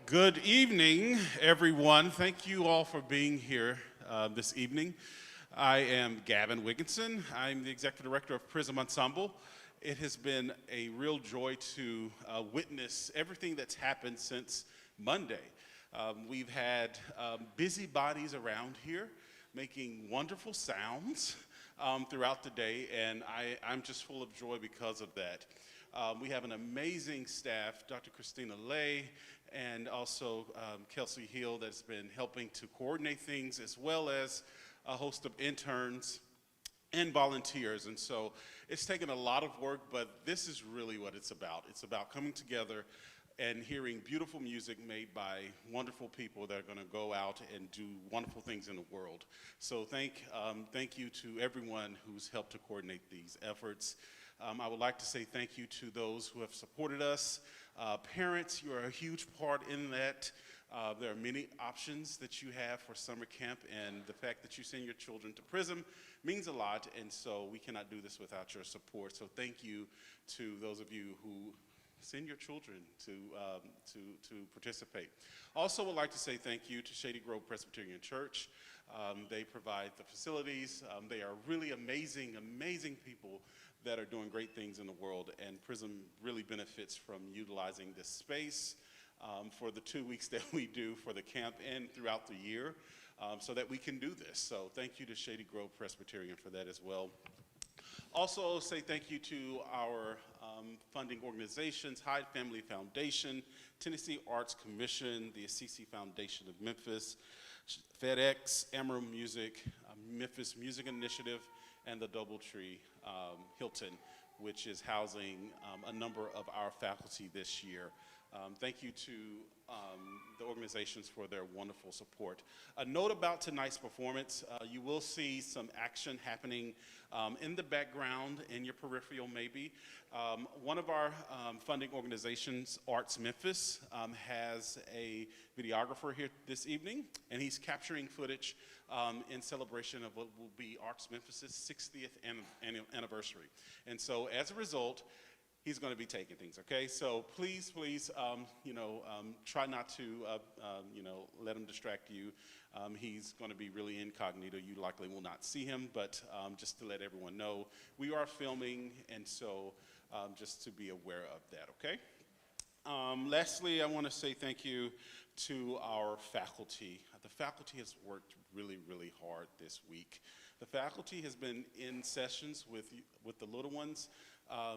Good evening, everyone. Thank you all for being here this evening. I am Gavin Wigginson. I'm the Executive Director of Prizm Ensemble. It has been a real joy to witness everything that's happened since Monday. We've had busybodies around here making wonderful sounds throughout the day, and I'm just full of joy because of that. We have an amazing staff, Dr. Christina Lay, and also Kelsey Hill, that's been helping to coordinate things, as well as a host of interns and volunteers. And so it's taken a lot of work, but this is really what it's about. It's about coming together and hearing beautiful music made by wonderful people that are going to go out and do wonderful things in the world. So thank you to everyone who's helped to coordinate these efforts. I would like to say thank you to those who have supported us. Parents, you are a huge part in that. There are many options that you have for summer camp, and the fact that you send your children to Prizm means a lot, and so we cannot do this without your support. So thank you to those of you who send your children to participate. Also would like to say thank you to Shady Grove Presbyterian Church. They provide the facilities. They are really amazing, amazing people that are doing great things in the world, and Prizm really benefits from utilizing this space for the 2 weeks that we do for the camp and throughout the year so that we can do this. So thank you to Shady Grove Presbyterian for that as well. Also say thank you to our funding organizations, Hyde Family Foundation, Tennessee Arts Commission, the Assisi Foundation of Memphis, FedEx, Emerald Music, Memphis Music Initiative, and the Doubletree Hilton, which is housing a number of our faculty this year. Thank you to the organizations for their wonderful support. A note about tonight's performance, you will see some action happening in the background, in your peripheral maybe. One of our funding organizations, Arts Memphis, has a videographer here this evening, and he's capturing footage in celebration of what will be Arts Memphis' 60th anniversary. And so as a result, he's going to be taking things, okay? So please, try not to, let him distract you. He's going to be really incognito. You likely will not see him, but just to let everyone know, we are filming, and so just to be aware of that, okay? Lastly, I want to say thank you to our faculty. The faculty has worked really, really hard this week. The faculty has been in sessions with the little ones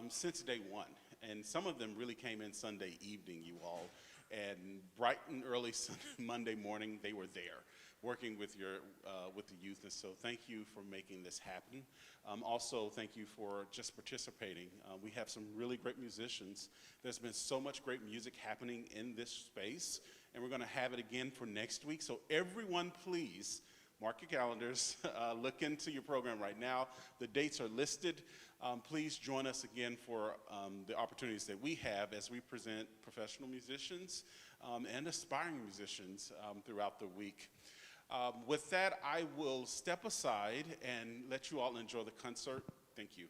since day one, and some of them really came in Sunday evening, you all, and bright and early Monday morning they were there working with the youth, and so thank you for making this happen. Also, thank you for just participating. We have some really great musicians. There's been so much great music happening in this space, and we're going to have it again for next week. So everyone, please mark your calendars. Look into your program right now. The dates are listed. Please join us again for the opportunities that we have as we present professional musicians and aspiring musicians throughout the week. With that, I will step aside and let you all enjoy the concert. Thank you.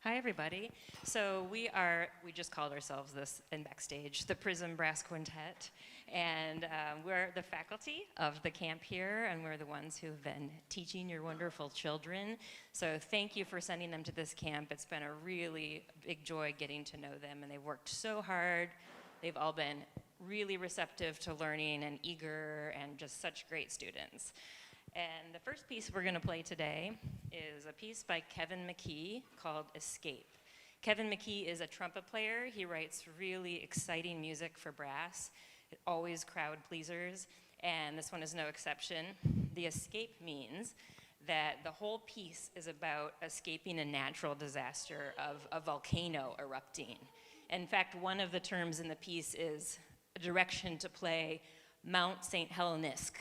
Hi, everybody. So we just called ourselves this in backstage, the Prizm Brass Quintet, and we're the faculty of the camp here, and we're the ones who've been teaching your wonderful children. So thank you for sending them to this camp. It's been a really big joy getting to know them, and they've worked so hard. They've all been really receptive to learning and eager and just such great students. And the first piece we're going to play today is a piece by Kevin McKee called Escape. Kevin McKee is a trumpet player. He writes really exciting music for brass, always crowd pleasers, and this one is no exception. The escape means that the whole piece is about escaping a natural disaster of a volcano erupting. In fact, one of the terms in the piece is a direction to play Mount St. Helenisk.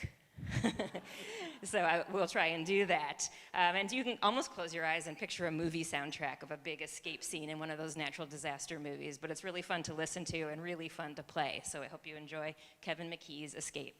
So we'll try and do that. And you can almost close your eyes and picture a movie soundtrack of a big escape scene in one of those natural disaster movies, but it's really fun to listen to and really fun to play. So I hope you enjoy Kevin McKee's Escape.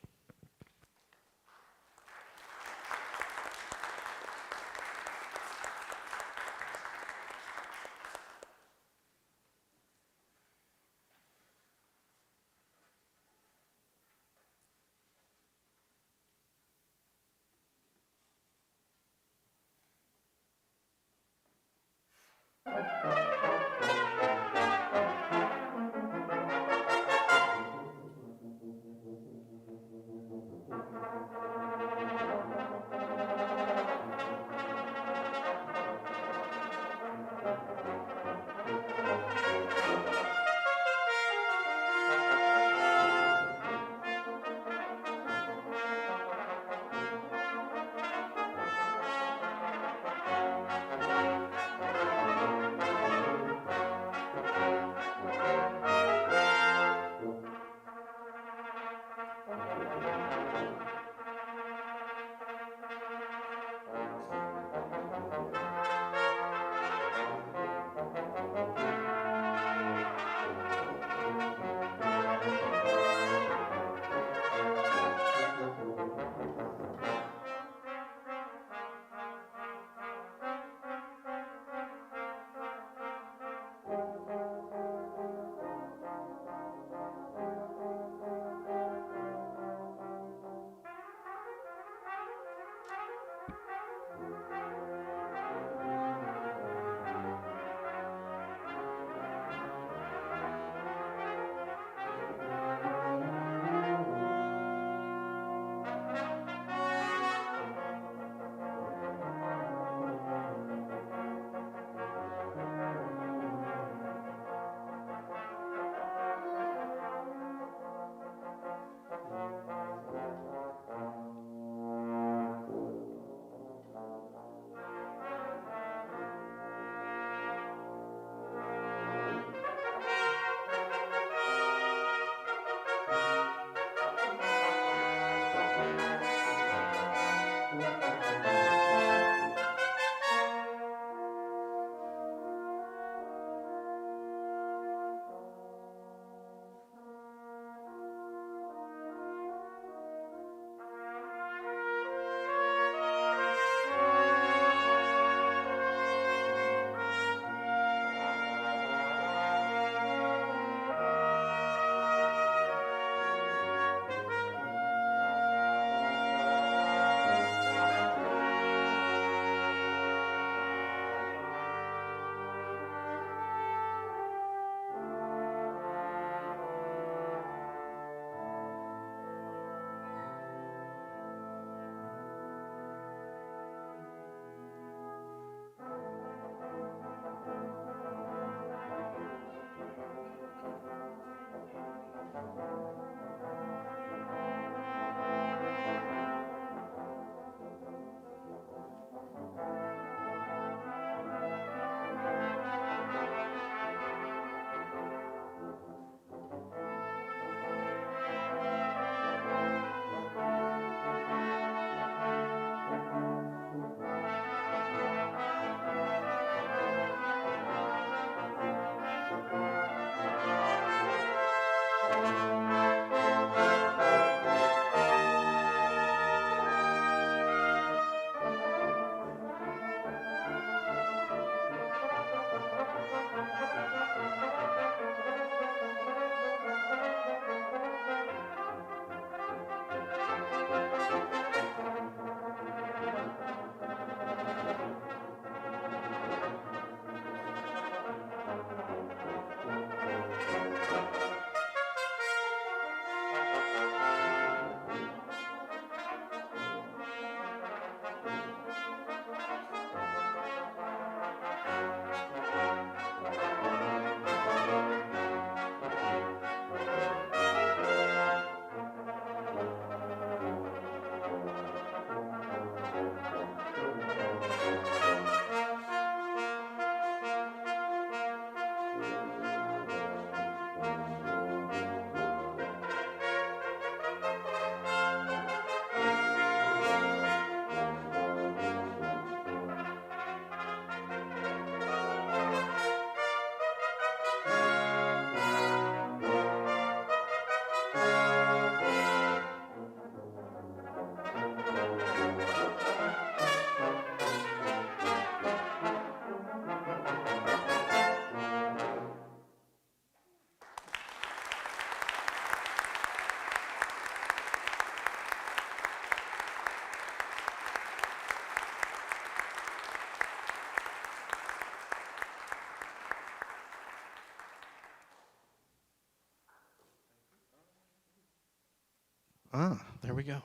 There we go.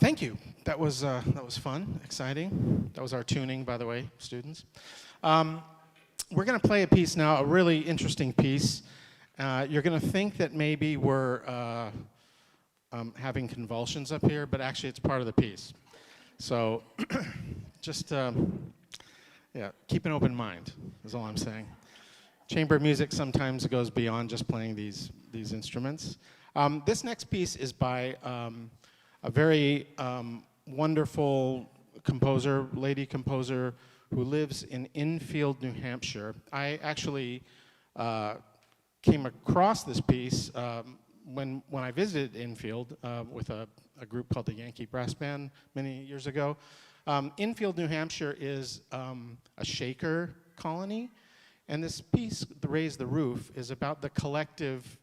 Thank you. That was fun, exciting. That was our tuning, by the way, students. We're going to play a piece now, a really interesting piece. You're going to think that maybe we're having convulsions up here, but actually it's part of the piece. So just, keep an open mind is all I'm saying. Chamber music sometimes goes beyond just playing these instruments. This next piece is by a very wonderful composer, lady composer, who lives in Enfield, New Hampshire. I actually came across this piece when I visited Enfield with a group called the Yankee Brass Band many years ago. Enfield, New Hampshire is a Shaker colony, and this piece, the Raise the Roof, is about the collective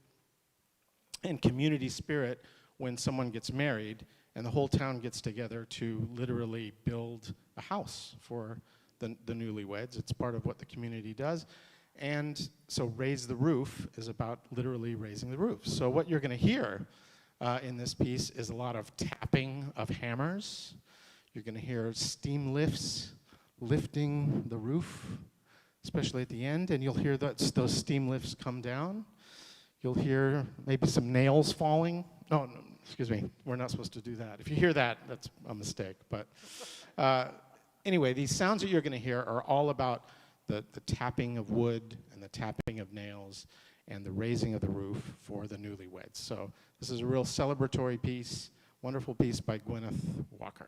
and community spirit when someone gets married and the whole town gets together to literally build a house for the newlyweds. It's part of what the community does. And so Raise the Roof is about literally raising the roof. So what you're going to hear in this piece is a lot of tapping of hammers. You're going to hear steam lifts lifting the roof, especially at the end, and you'll hear those steam lifts come down. You'll hear maybe some nails falling. Oh, no, excuse me, we're not supposed to do that. If you hear that, that's a mistake. But anyway, these sounds that you're going to hear are all about the tapping of wood and the tapping of nails and the raising of the roof for the newlyweds. So this is a real celebratory piece, wonderful piece by Gwyneth Walker.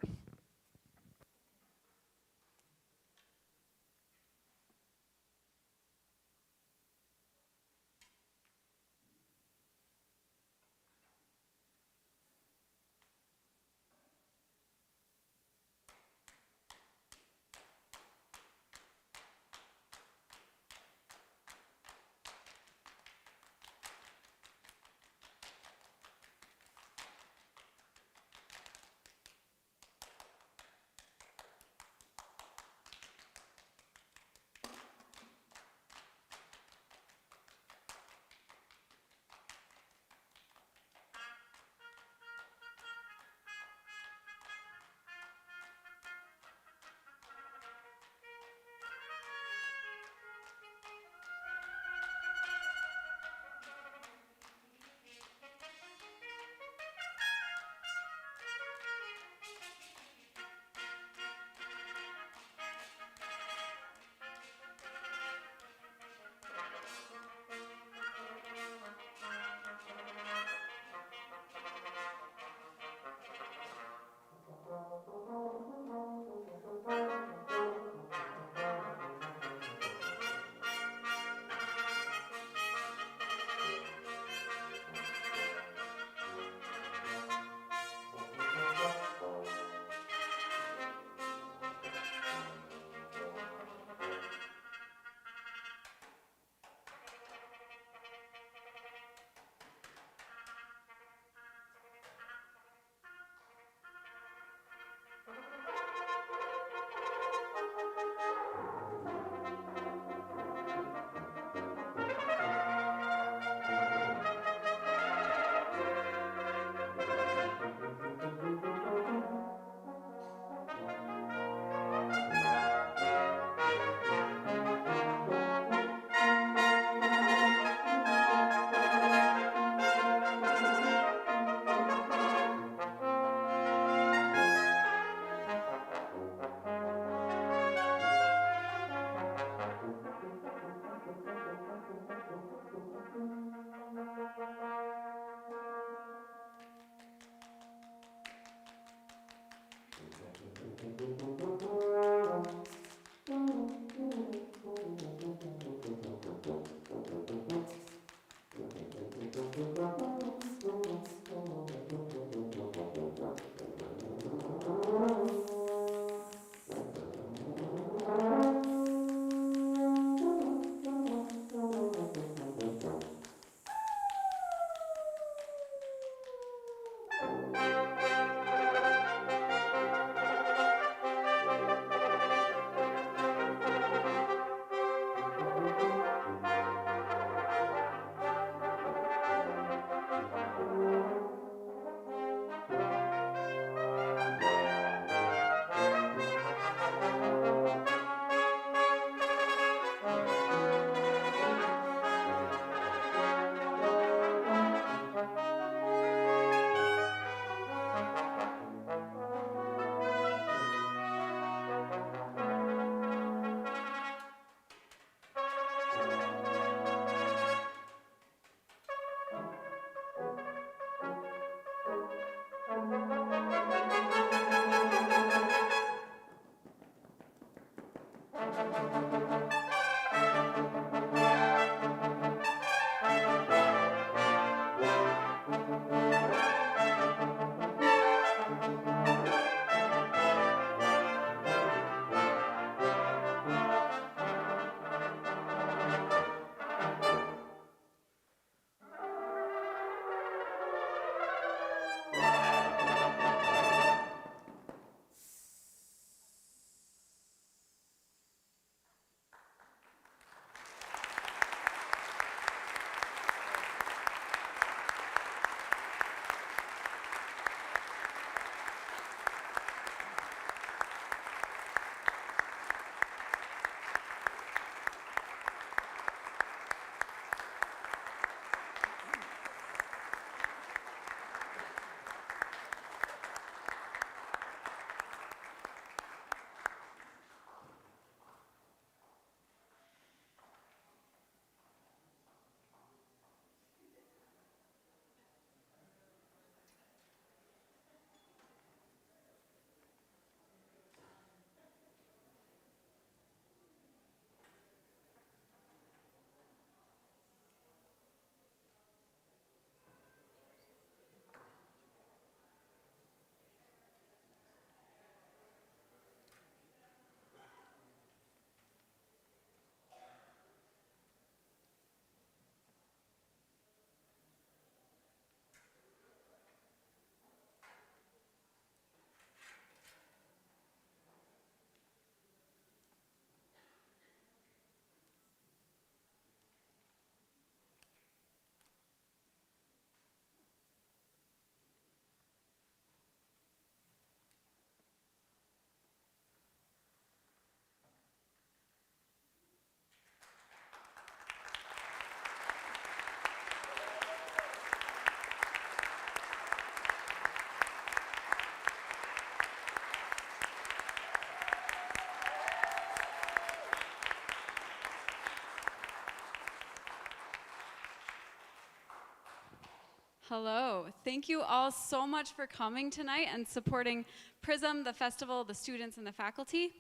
Hello. Thank you all so much for coming tonight and supporting Prizm, the festival, the students, and the faculty.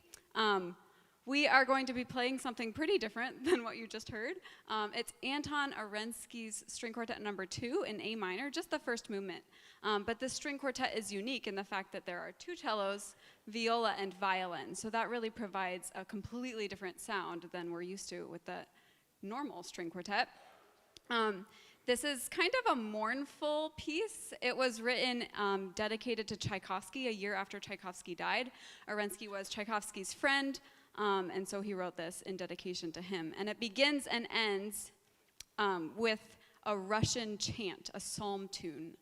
We are going to be playing something pretty different than what you just heard. It's Anton Arensky's String Quartet number 2 in A minor, just the first movement. But this string quartet is unique in the fact that there are 2 cellos, viola, and violin. So that really provides a completely different sound than we're used to with the normal string quartet. This is kind of a mournful piece. It was written, dedicated to Tchaikovsky a year after Tchaikovsky died. Arensky was Tchaikovsky's friend, and so he wrote this in dedication to him. And it begins and ends with a Russian chant, a psalm tune.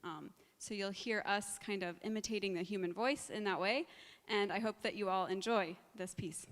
So you'll hear us kind of imitating the human voice in that way, and I hope that you all enjoy this piece.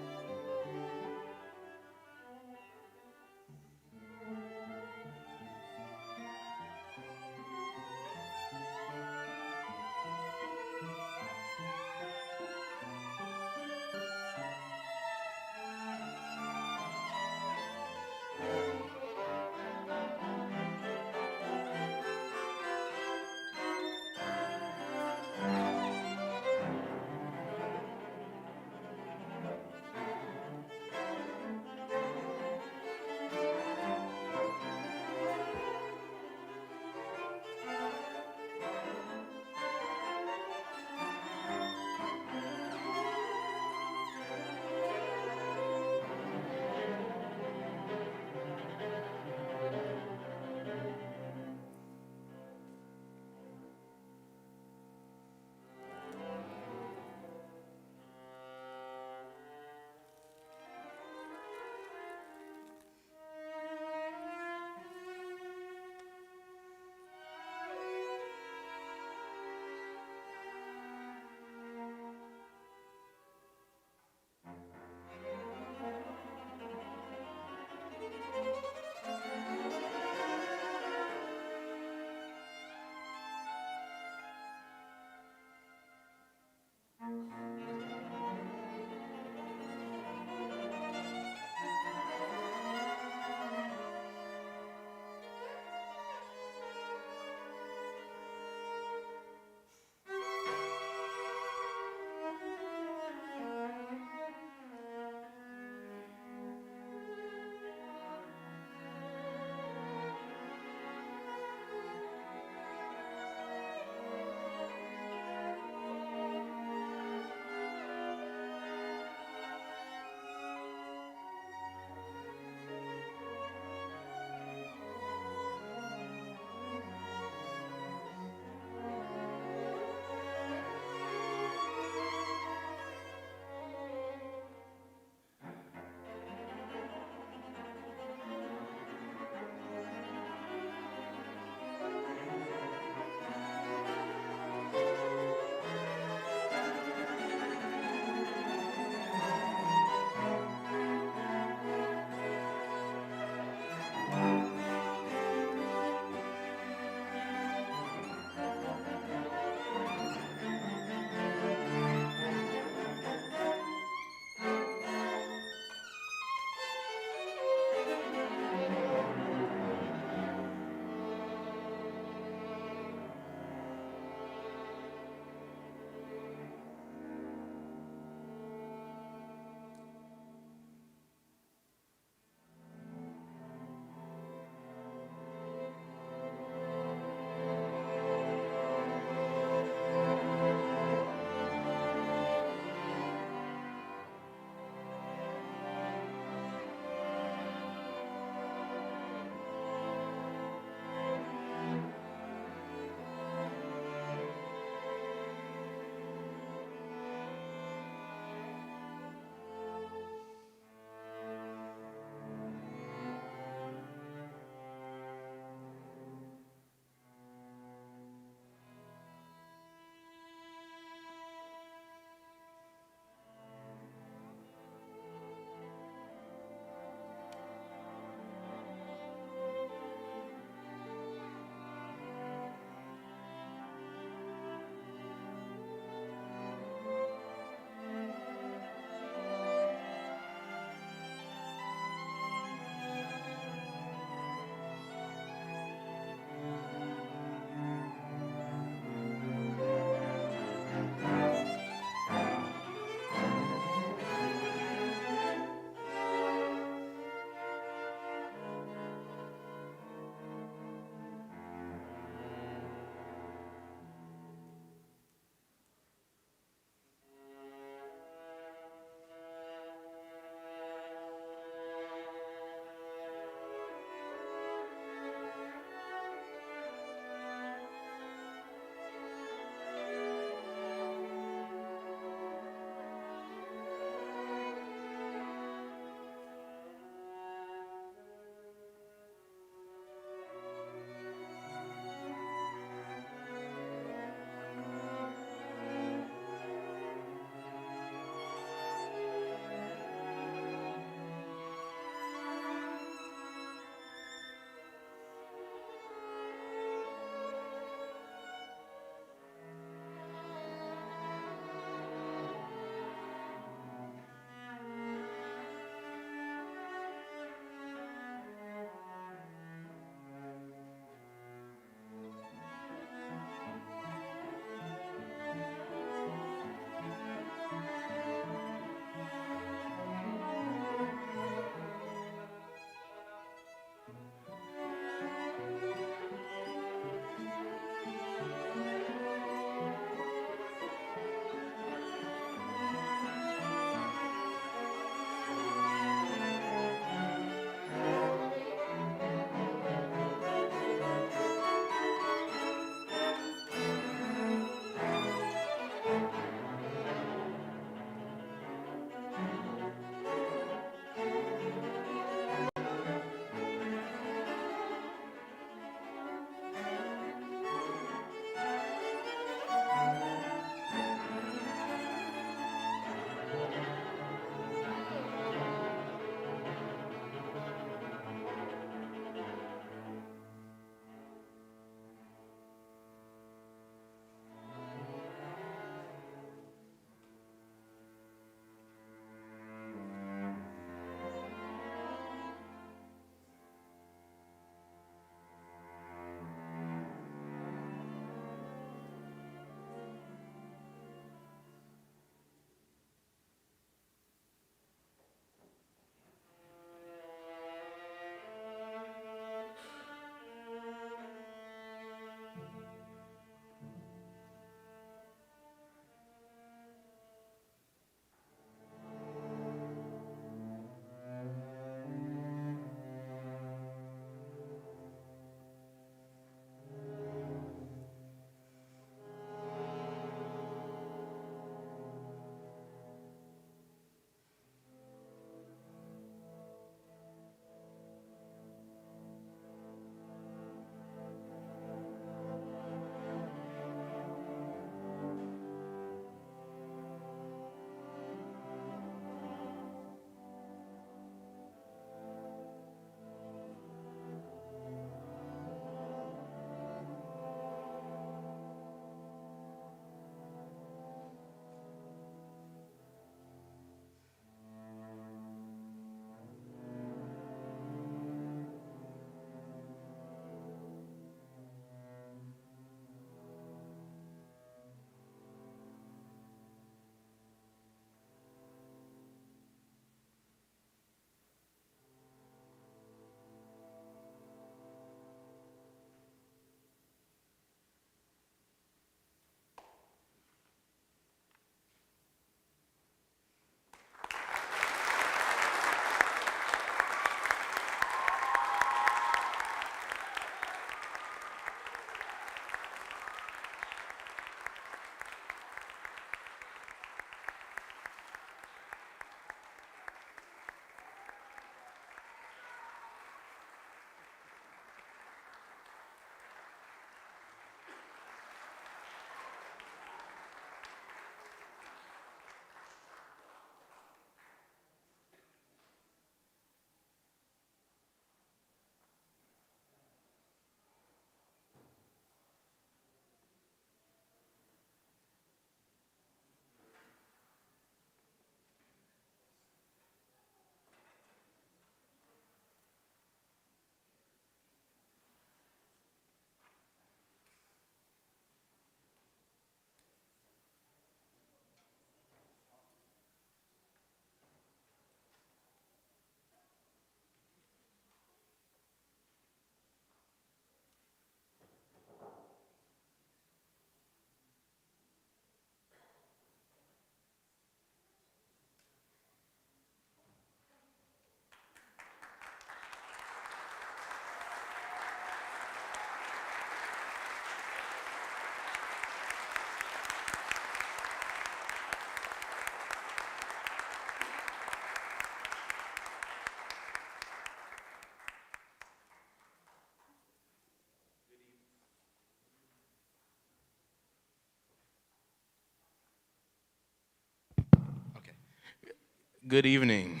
Good evening.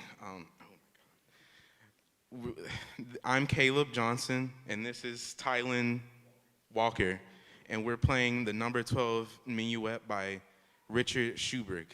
I'm Caleb Johnson, and this is Tylen Walker, and we're playing the number 12 Minuet by Richard Schuberg.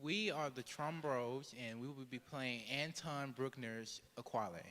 We are the Trombros, and we will be playing Anton Bruckner's Aquale.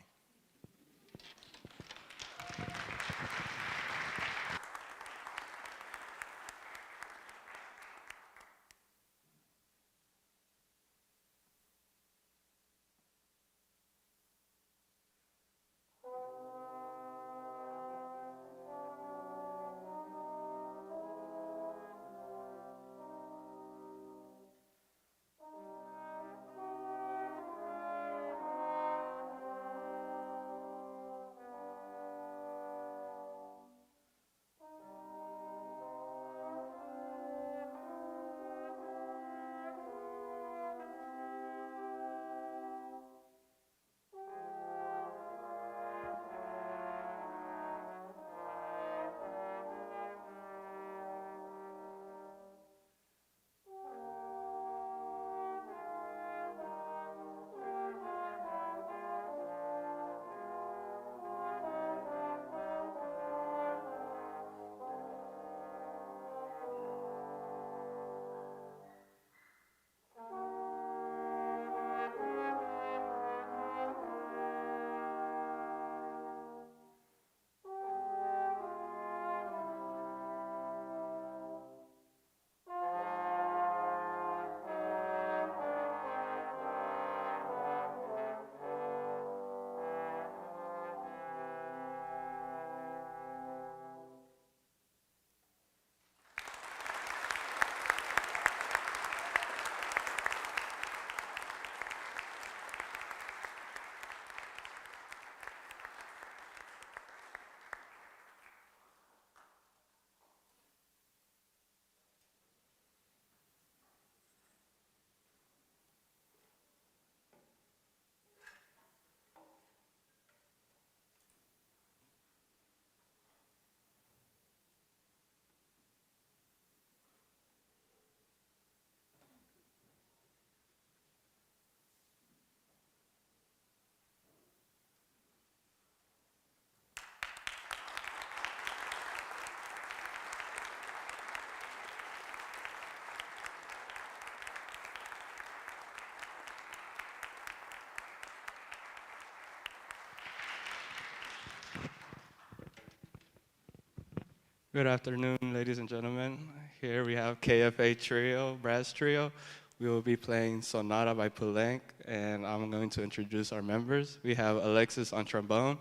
Good afternoon, ladies and gentlemen. Here we have KFA Trio, Brass Trio. We will be playing Sonata by Poulenc, and I'm going to introduce our members. We have Alexis on trombone,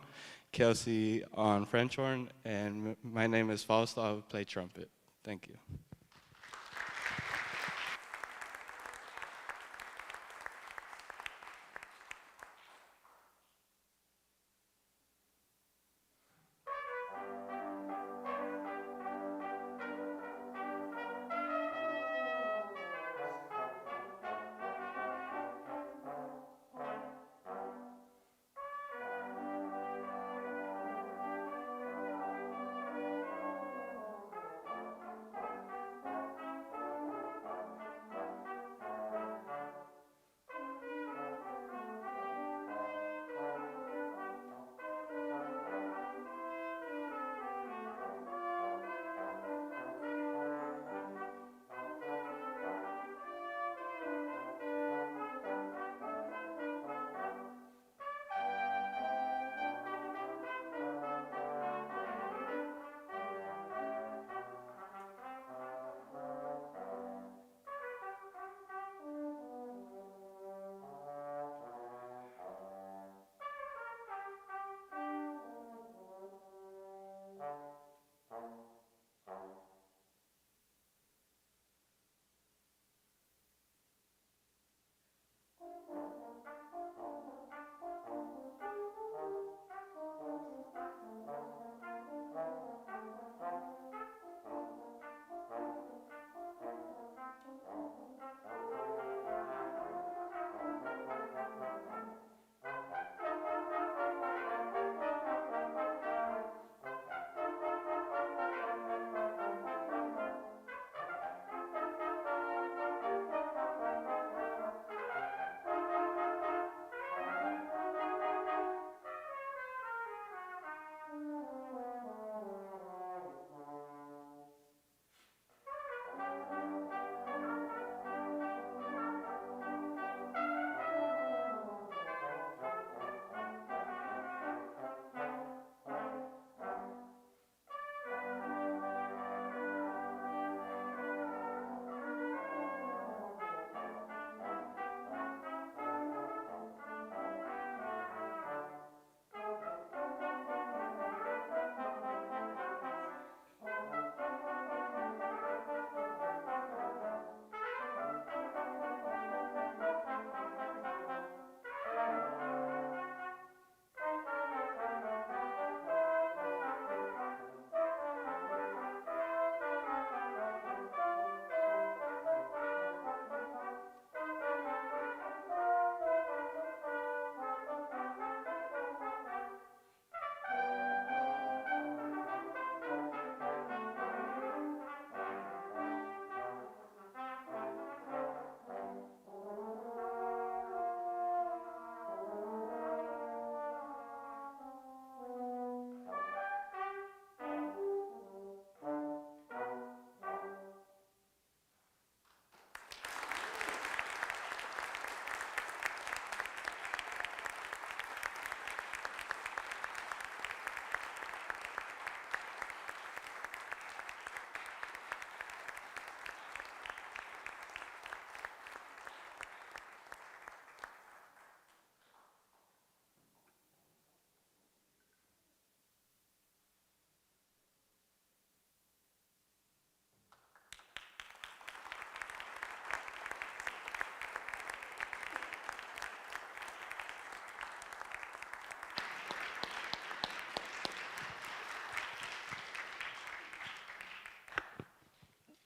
Kelsey on French horn, and my name is Fausto. I will play trumpet. Thank you.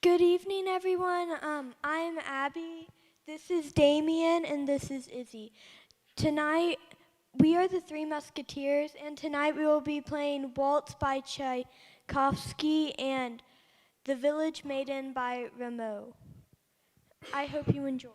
Good evening, everyone. I'm Abby. This is Damien, and this is Izzy. Tonight, we are the Three Musketeers, and tonight we will be playing Waltz by Tchaikovsky and The Village Maiden by Rameau. I hope you enjoy.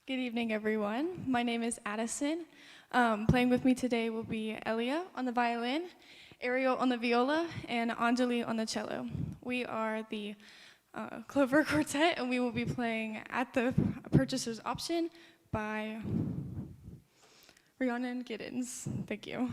Good evening, everyone. My name is Addison. Playing with me today will be Elia on the violin, Ariel on the viola, and Anjali on the cello. We are the Clover Quartet, and we will be playing At the Purchaser's Option by Rhiannon Giddens. Thank you.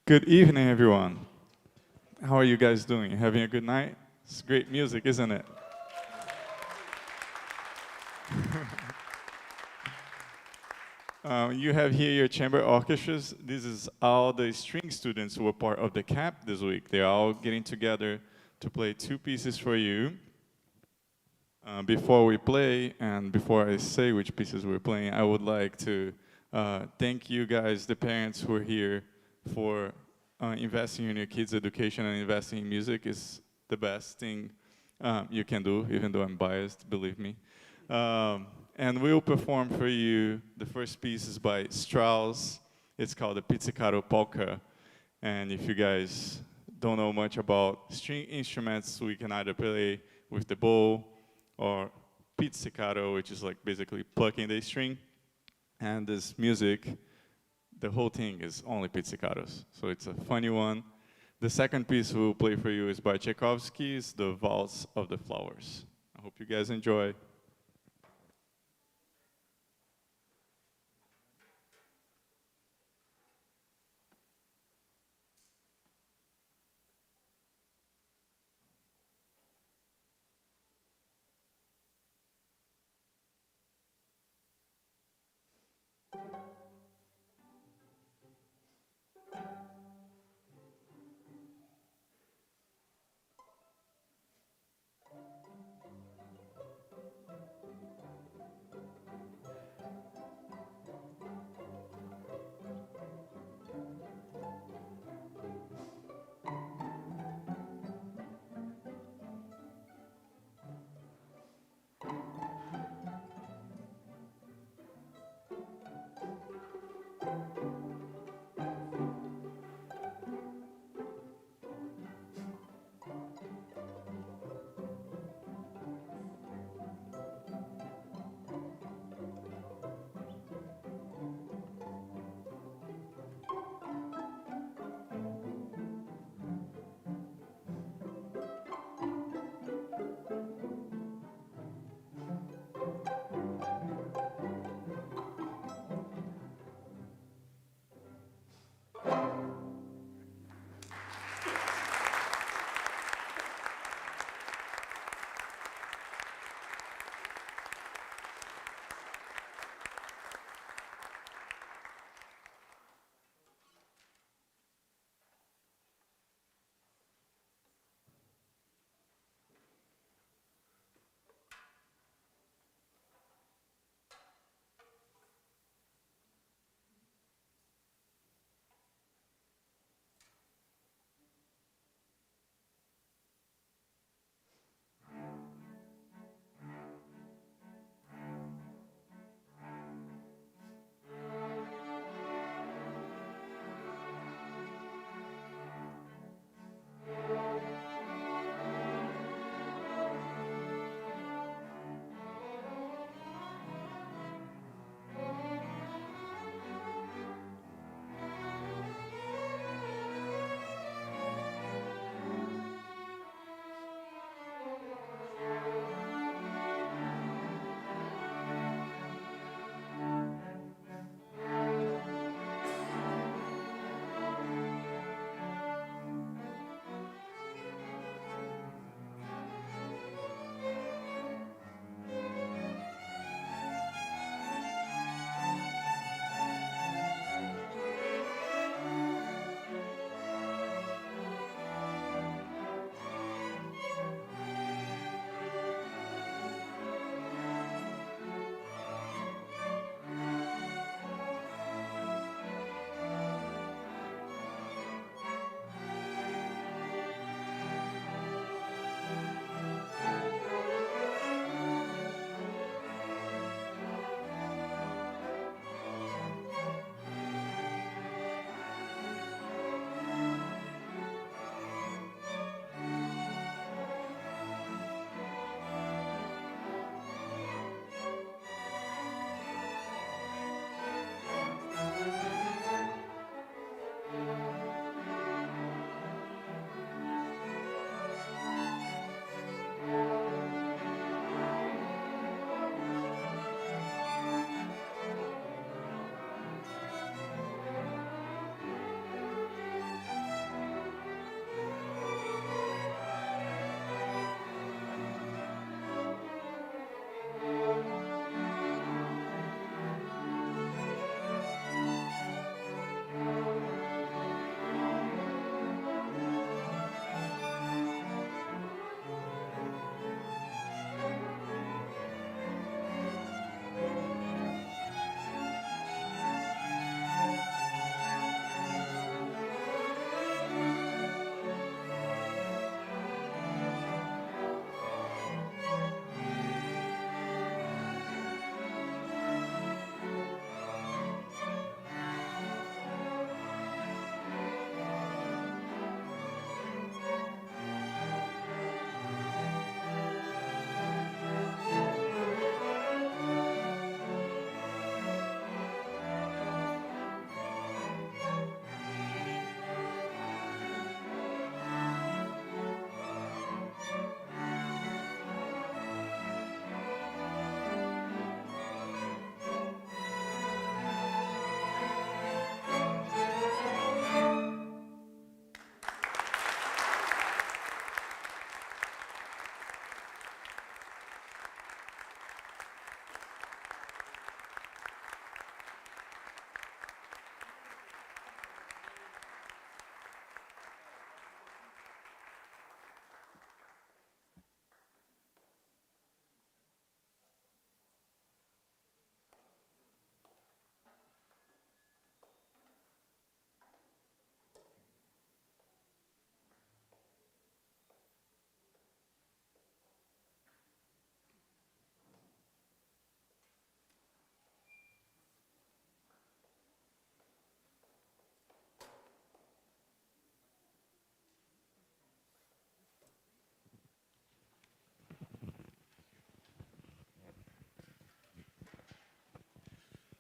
Good evening, everyone. How are you guys doing? Having a good night? It's great music, isn't it? You have here your chamber orchestras. This is all the string students who were part of the camp this week. They're all getting together to play two pieces for you. Before we play, and before I say which pieces we're playing, I would like to thank you guys, the parents who are here, for investing in your kids' education and investing in music is the best thing you can do, even though I'm biased, believe me. And we'll perform for you, the first piece is by Strauss. It's called the Pizzicato Polka. And if you guys don't know much about string instruments, we can either play with the bow or pizzicato, which is like basically plucking the string. And this music, the whole thing is only pizzicatos. So it's a funny one. The second piece we'll play for you is by Tchaikovsky, it's the Waltz of the Flowers. I hope you guys enjoy.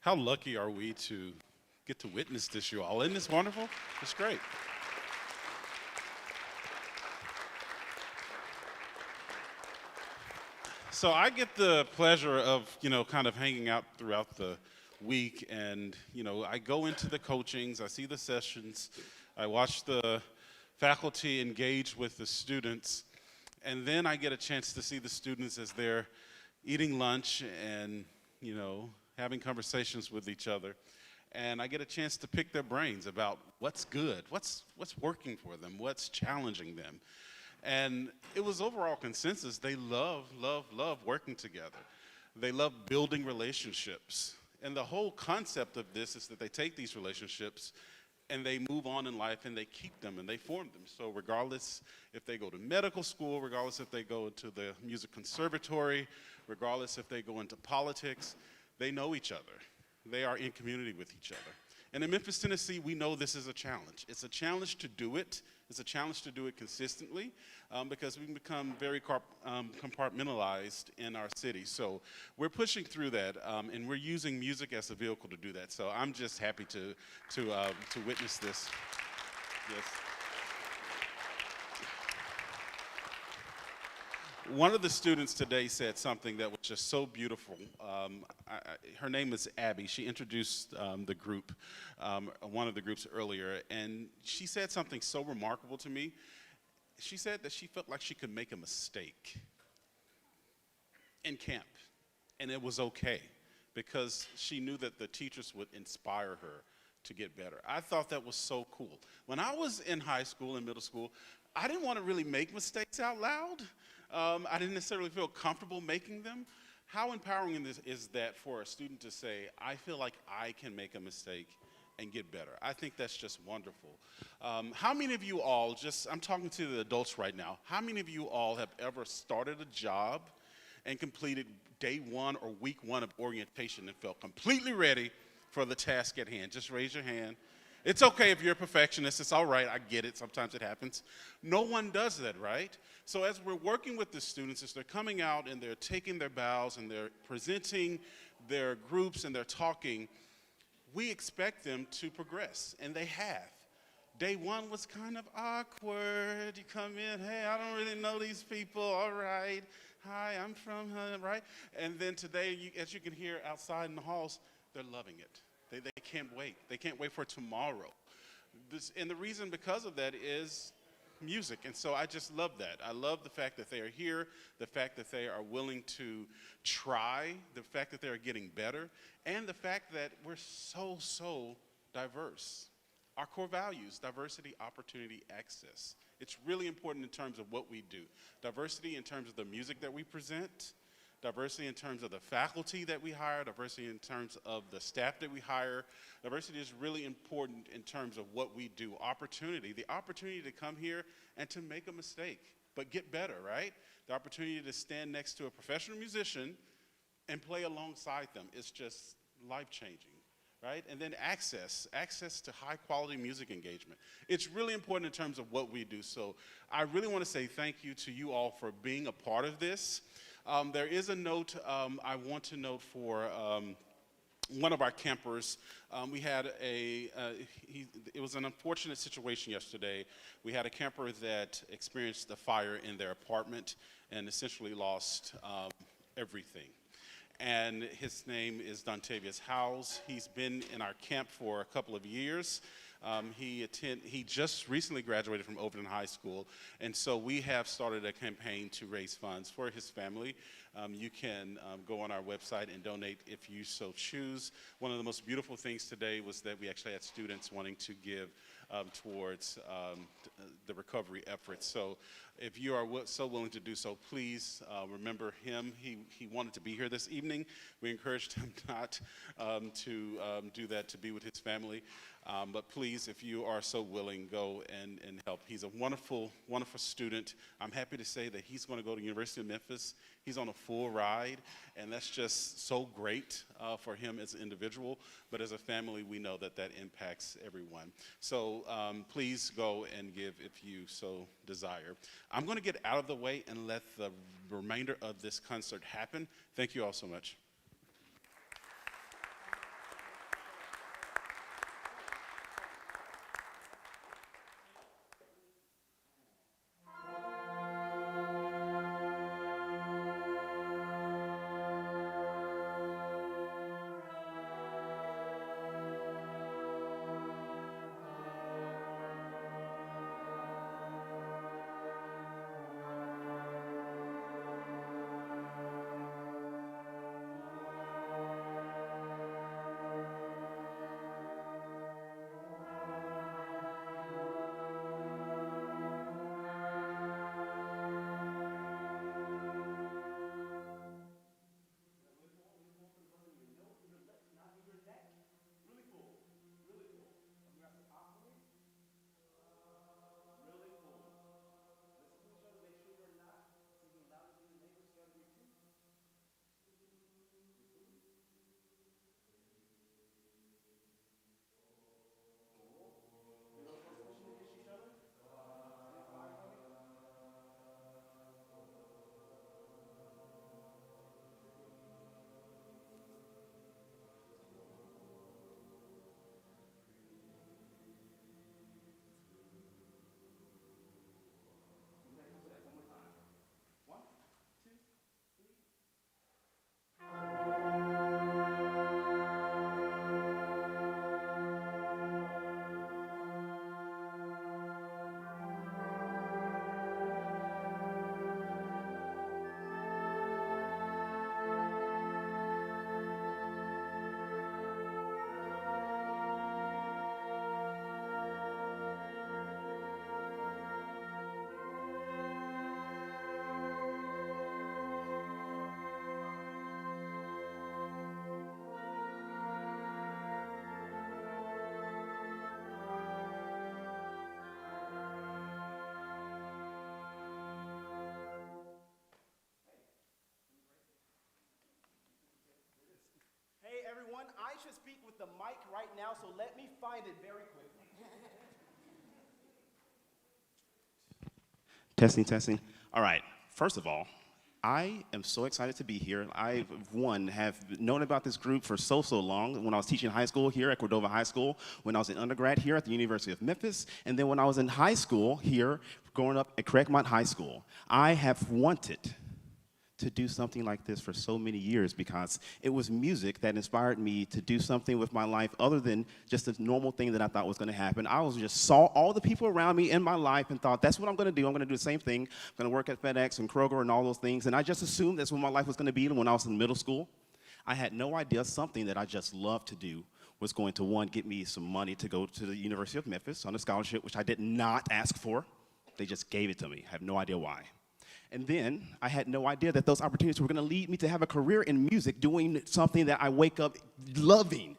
How lucky are we to get to witness this, you all? Isn't this wonderful? It's great. So I get the pleasure of, kind of hanging out throughout the week, and, I go into the coachings, I see the sessions, I watch the faculty engage with the students, and then I get a chance to see the students as they're eating lunch and, having conversations with each other. And I get a chance to pick their brains about what's good, what's working for them, what's challenging them. And it was overall consensus. They love working together. They love building relationships. And the whole concept of this is that they take these relationships and they move on in life and they keep them and they form them. So regardless if they go to medical school, regardless if they go to the music conservatory, regardless if they go into politics, they know each other. They are in community with each other. And in Memphis, Tennessee, we know this is a challenge. It's a challenge to do it. It's a challenge to do it consistently because we've become very compartmentalized in our city. So we're pushing through that, and we're using music as a vehicle to do that. So I'm just happy to witness this. Yes. One of the students today said something that was just so beautiful. Her name is Abby. She introduced the group, one of the groups earlier, and she said something so remarkable to me. She said that she felt like she could make a mistake in camp, and it was okay because she knew that the teachers would inspire her to get better. I thought that was so cool. When I was in high school and middle school, I didn't want to really make mistakes out loud. I didn't necessarily feel comfortable making them. How empowering is that for a student to say, I feel like I can make a mistake and get better? I think that's just wonderful. How many of you all, I'm talking to the adults right now, how many of you all have ever started a job and completed day one or week one of orientation and felt completely ready for the task at hand? Just raise your hand. It's okay if you're a perfectionist. It's all right. I get it. Sometimes it happens. No one does that, right? So as we're working with the students, as they're coming out and they're taking their bows and they're presenting their groups and they're talking, we expect them to progress, and they have. Day one was kind of awkward. You come in, hey, I don't really know these people. All right. Hi, I'm from, right? And then today, as you can hear outside in the halls, they're loving it. They can't wait. They can't wait for tomorrow. And the reason because of that is music. And so I just love that. I love the fact that they are here, the fact that they are willing to try, the fact that they're getting better, and the fact that we're so diverse. Our core values: diversity, opportunity, access. It's really important in terms of what we do. Diversity in terms of the music that we present, diversity in terms of the faculty that we hire, diversity in terms of the staff that we hire. Diversity is really important in terms of what we do. Opportunity, the opportunity to come here and to make a mistake, but get better, right? The opportunity to stand next to a professional musician and play alongside them is just life-changing, right? And then access to high-quality music engagement. It's really important in terms of what we do. So I really want to say thank you to you all for being a part of this. There is a note I want to note for one of our campers. We had it was an unfortunate situation yesterday. We had a camper that experienced a fire in their apartment and essentially lost everything. And his name is Dontavius Howes. He's been in our camp for a couple of years. He just recently graduated from Overton High School, and so we have started a campaign to raise funds for his family. You can go on our website and donate if you so choose. One of the most beautiful things today was that we actually had students wanting to give towards the recovery efforts. So if you are so willing to do so, please remember him. He wanted to be here this evening. We encouraged him not to do that, to be with his family. But please, if you are so willing, go and help. He's a wonderful, wonderful student. I'm happy to say that he's going to go to the University of Memphis. He's on a full ride, and that's just so great for him as an individual. But as a family, we know that that impacts everyone. So please go and give if you so desire. I'm going to get out of the way and let the remainder of this concert happen. Thank you all so much. everyone. I should speak with the mic right now, so let me find it very quickly. Testing, testing. All right, first of all, I am so excited to be here. I, one, have known about this group for so long. When I was teaching high school here at Cordova High School, when I was in undergrad here at the University of Memphis, and then when I was in high school here, growing up at Craigmont High School. I have wanted to do something like this for so many years because it was music that inspired me to do something with my life other than just a normal thing that I thought was going to happen. I was just saw all the people around me in my life and thought, that's what I'm going to do. I'm going to do the same thing. I'm going to work at FedEx and Kroger and all those things. And I just assumed that's what my life was going to be when I was in middle school. I had no idea something that I just loved to do was going to, one, get me some money to go to the University of Memphis on a scholarship, which I did not ask for. They just gave it to me. I have no idea why. And then I had no idea that those opportunities were going to lead me to have a career in music, doing something that I wake up loving,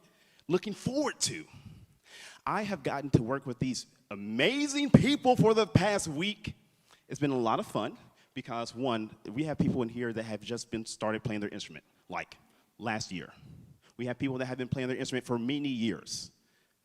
looking forward to. I have gotten to work with these amazing people for the past week. It's been a lot of fun because, one, we have people in here that have just started playing their instrument, like last year. We have people that have been playing their instrument for many years,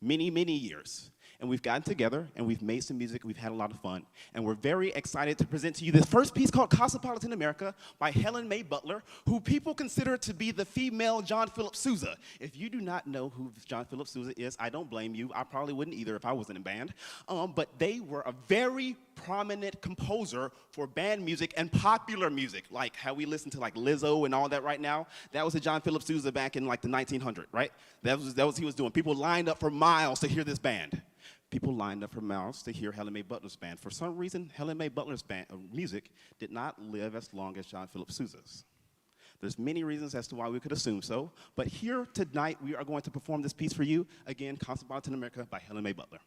many years. And we've gotten together, and we've made some music, we've had a lot of fun. And we're very excited to present to you this first piece called Cosmopolitan America by Helen Mae Butler, who people consider to be the female John Philip Sousa. If you do not know who John Philip Sousa is, I don't blame you. I probably wouldn't either if I wasn't in band. But they were a very prominent composer for band music and popular music, like how we listen to like Lizzo and all that right now. That was a John Philip Sousa back in like the 1900s, right? That was what he was doing. People lined up for miles to hear this band. People lined up for miles to hear Helen Mae Butler's band. For some reason, Helen Mae Butler's band music did not live as long as John Philip Sousa's. There's many reasons as to why we could assume so, but here tonight we are going to perform this piece for you. Again, Cosmopolitan America by Helen Mae Butler.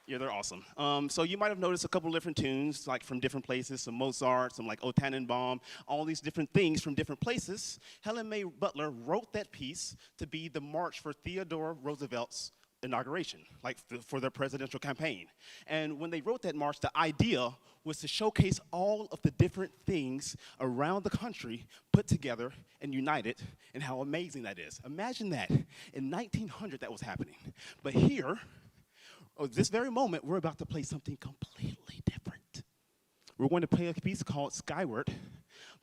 Yeah, they're awesome. So you might have noticed a couple of different tunes, like from different places, some Mozart, some like O Tannenbaum, all these different things from different places. Helen May Butler wrote that piece to be the march for Theodore Roosevelt's inauguration, like for their presidential campaign. And when they wrote that march, the idea was to showcase all of the different things around the country put together and united, and how amazing that is. Imagine that. In 1900, that was happening. But here, this very moment, we're about to play something completely different. We're going to play a piece called Skyward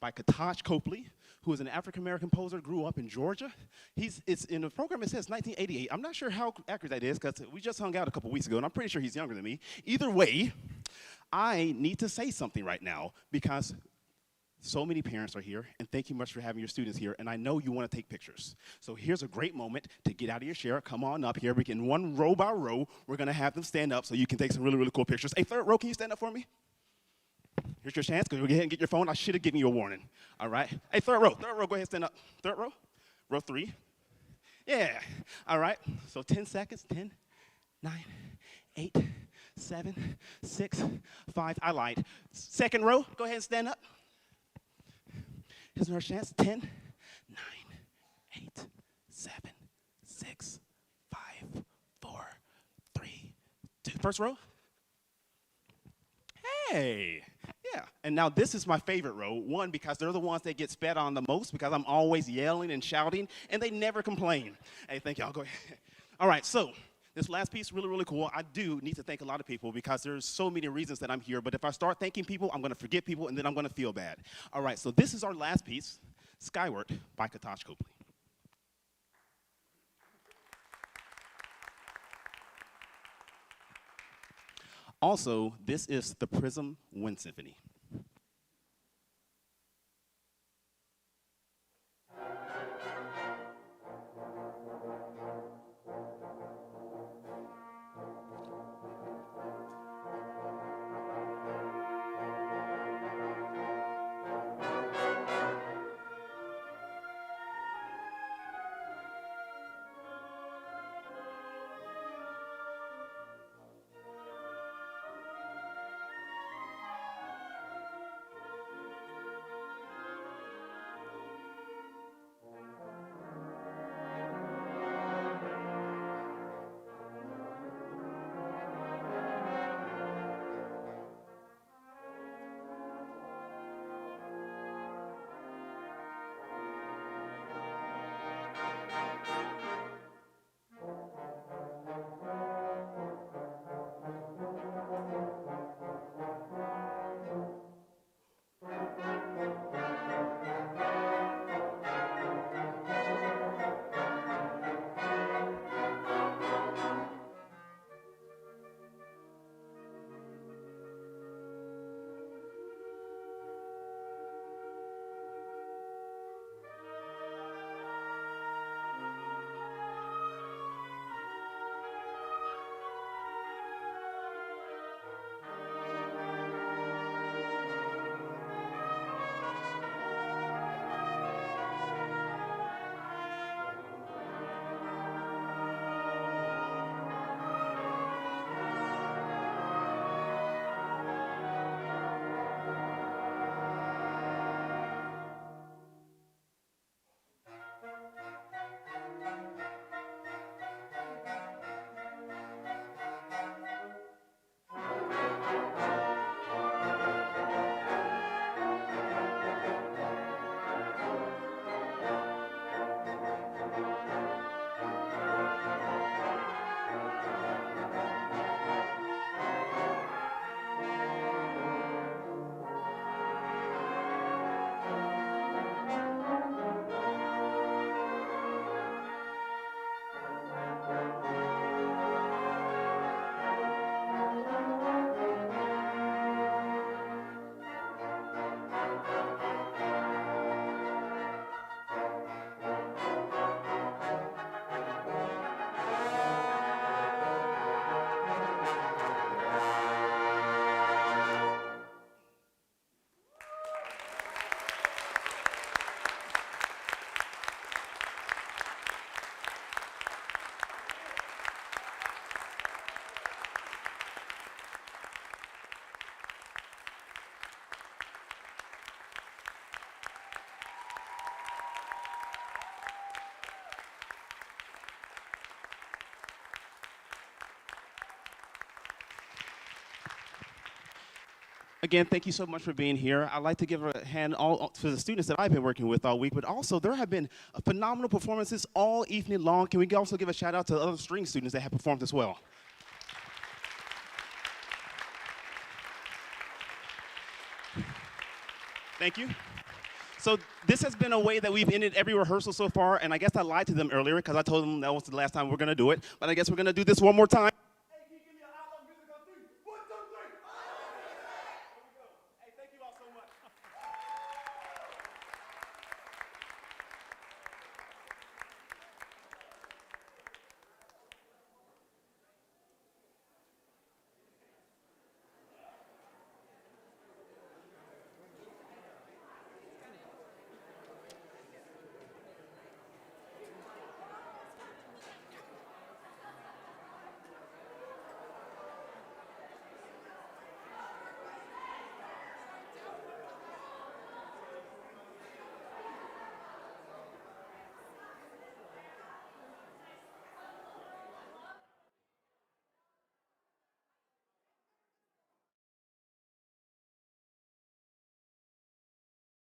by Katash Copley, who is an African-American composer, grew up in Georgia. It's in the program, it says 1988. I'm not sure how accurate that is, because we just hung out a couple weeks ago, and I'm pretty sure he's younger than me. Either way, I need to say something right now, because so many parents are here, and thank you much for having your students here, and I know you want to take pictures. So here's a great moment to get out of your chair. Come on up here. We can, one row by row, we're going to have them stand up so you can take some really, really cool pictures. Hey, third row, can you stand up for me? Here's your chance. Go ahead and get your phone. I should have given you a warning. All right. Hey, third row, go ahead and stand up. Third row, row 3. Yeah. All right. So 10 seconds. 10, 9, 8, 7, 6, 5. I lied. Second row, go ahead and stand up. Here's our chance. 10, 9, 8, 7, 6, 5, 4, 3, 2. First row. Hey. Yeah. And now this is my favorite row. One, because they're the ones that get spat on the most, because I'm always yelling and shouting, and they never complain. Hey, thank y'all. Go ahead. All right. So this last piece, really, really cool. I do need to thank a lot of people, because there's so many reasons that I'm here. But if I start thanking people, I'm going to forget people, and then I'm going to feel bad. All right, so this is our last piece, Skyward by Katash Copley. Also, this is the Prizm Wind Symphony. Again, thank you so much for being here. I'd like to give a hand all to the students that I've been working with all week, but also there have been phenomenal performances all evening long. Can we also give a shout out to the other string students that have performed as well? Thank you. So this has been a way that we've ended every rehearsal so far, and I guess I lied to them earlier because I told them that was the last time we're going to do it, but I guess we're going to do this one more time.